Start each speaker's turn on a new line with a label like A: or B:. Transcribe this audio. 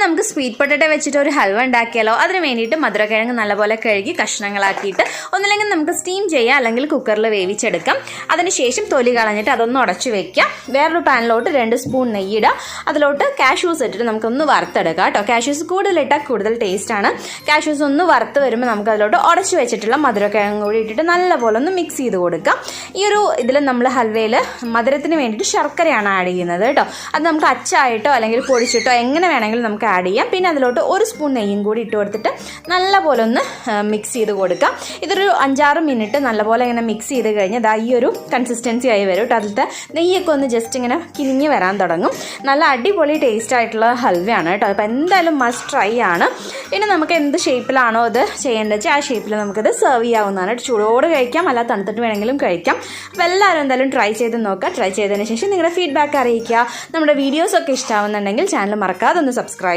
A: നമുക്ക് sweet potato വെച്ചിട്ട് ഒരു ഹൽവ ഉണ്ടാക്കിയാലോ? അതിന് വേണ്ടിയിട്ട് മധുരക്കിഴങ്ങ് നല്ലപോലെ കഴുകി കഷ്ണങ്ങളാക്കിയിട്ട് ഒന്നില്ലെങ്കിൽ നമുക്ക് സ്റ്റീം ചെയ്യാം, അല്ലെങ്കിൽ കുക്കറിൽ വേവിച്ചെടുക്കാം. അതിനുശേഷം തൊലി കളഞ്ഞിട്ട് അതൊന്ന് ഉടച്ചു വെക്കാം. വേറൊരു പാനിലോട്ട് 2 സ്പൂൺ നെയ്യിടുക. അതിലോട്ട് കാഷ്യൂസ് ഇട്ടിട്ട് നമുക്കൊന്ന് വറുത്തെടുക്കാം കേട്ടോ. കാഷ്യൂസ് കൂടുതലിട്ടാൽ കൂടുതൽ ടേസ്റ്റാണ്. കാഷ്യൂസ് ഒന്ന് വറുത്ത് വരുമ്പോൾ നമുക്ക് അതിലോട്ട് ഉടച്ചു വെച്ചിട്ടുള്ള മധുരക്കിഴങ്ങ് കൂടി ഇട്ടിട്ട് നല്ലപോലെ ഒന്ന് മിക്സ് ചെയ്ത് കൊടുക്കാം. ഈ ഒരു ഇതിൽ നമ്മൾ ഹൽവയിൽ മധുരത്തിന് വേണ്ടിയിട്ട് ശർക്കരയാണ് ആഡ് ചെയ്യുന്നത് കേട്ടോ. അത് നമുക്ക് അച്ചായിട്ടോ അല്ലെങ്കിൽ പൊടിച്ചിട്ടോ എങ്ങനെ വേണമെങ്കിലും നമുക്ക് ആഡ് ചെയ്യാം. പിന്നെ അതിലോട്ട് 1 സ്പൂൺ നെയ്യും കൂടി ഇട്ട് കൊടുത്തിട്ട് നല്ലപോലെ ഒന്ന് മിക്സ് ചെയ്ത് കൊടുക്കാം. ഇതൊരു 5-6 മിനിറ്റ് നല്ലപോലെ ഇങ്ങനെ മിക്സ് ചെയ്ത് കഴിഞ്ഞാൽ ഇതാ ഈ ഒരു കൺസിസ്റ്റൻസി ആയി വരും കേട്ടോ. അതിലത്തെ നെയ്യൊക്കെ ഒന്ന് ജസ്റ്റ് ഇങ്ങനെ കിനിഞ്ഞ് വരാൻ തുടങ്ങും. നല്ല അടിപൊളി ടേസ്റ്റ് ആയിട്ടുള്ള ഹൽവയാണ് കേട്ടോ. അപ്പോൾ എന്തായാലും മസ്റ്റ് ട്രൈ ആണ്. പിന്നെ നമുക്ക് എന്ത് ഷേപ്പിലാണോ ഇത് ചെയ്യേണ്ടത് വെച്ചാൽ ആ ഷേപ്പിൽ നമുക്കിത് സെർവ് ചെയ്യാവുന്നതാണ്. ചൂടോട് കഴിക്കാം, അല്ല തണുത്തിട്ട് വേണമെങ്കിലും കഴിക്കാം. അപ്പോൾ എല്ലാവരും എന്തായാലും ട്രൈ ചെയ്ത് നോക്കുക. ട്രൈ ചെയ്തതിന് ശേഷം നിങ്ങളുടെ ഫീഡ്ബാക്ക് അറിയിക്കുക. നമ്മുടെ വീഡിയോസൊക്കെ ഇഷ്ടമാവുന്നുണ്ടെങ്കിൽ ചാനൽ മറക്കാതെ ഒന്ന് സബ്സ്ക്രൈബ്